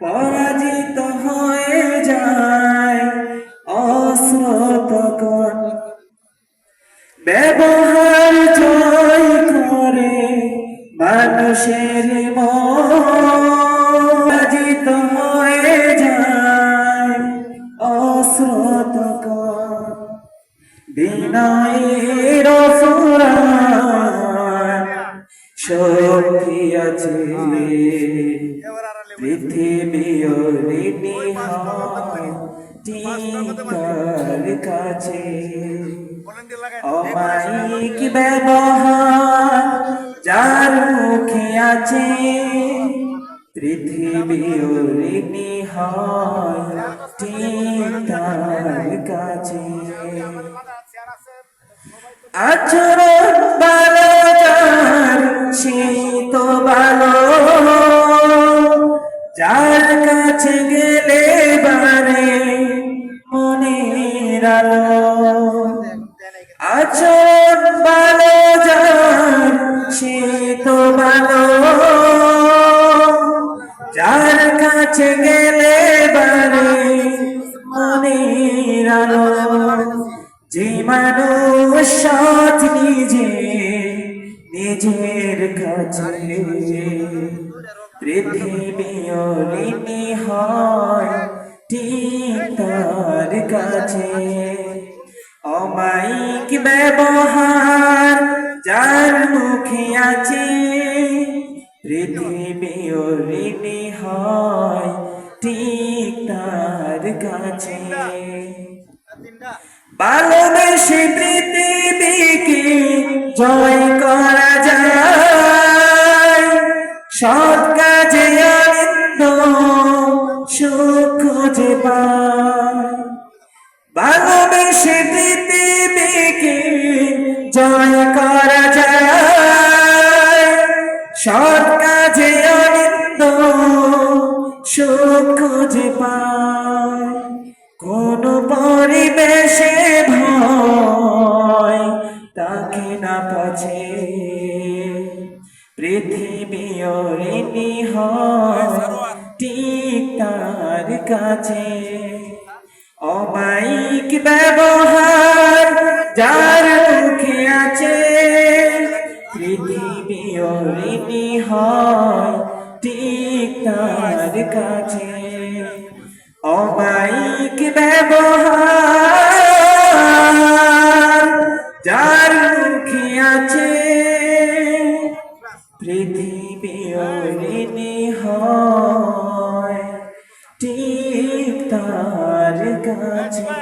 পরাজিত হয়ে যায় অশ্রুতগণ। ব্যবহার জয় করে মানুষের পরাজিত হয়ে যায় অশ্রুতগণ। বিনয়ের ফুরান শক্তি আছে, পৃথিবী ঋণী হয় তার কাছে। অমায়িক ব্যবহার যার মুখে আছে, পৃথিবী ঋণী হয় তার কাছে। আচরণ ভালো যার সে তো ভালো, যার কাছে গেলে বারে মনের আলো। আচরণ ভালো যার সে তো ভালো, যার কাছে গেলে বারে মনের আলো। যে মানুষ সৎ নিজের কাছে, পৃথিবী ঋণী হয় ঠিক তার কাছে। অমায়িক ব্যবহার যার মুখে আছে, পৃথিবী ঋণী হয় ঠিক তার কাছে। ভালোবেসে পৃথিবীকে জয় করা যায়, সৎ কাজে আনন্দ সুখ খুঁজে পায়। ভালোবেসে পৃথিবীকে জয় করা যায়, সৎ কাজে আনন্দ সুখ খুঁজে পায়। কোন পরিবেশে ভয় তাকে না পাছে, পৃথিবী ঋণী হয় ঠিক তার কাছে। অমায়িক ব্যবহার যার মুখে আছে, পৃথিবী ঋণী হয় ঠিক তার কাছে। অমায়িক ব্যবহার যার মুখে আছে, পৃথিবী ঋণী হয় ঠিক তার কাছে।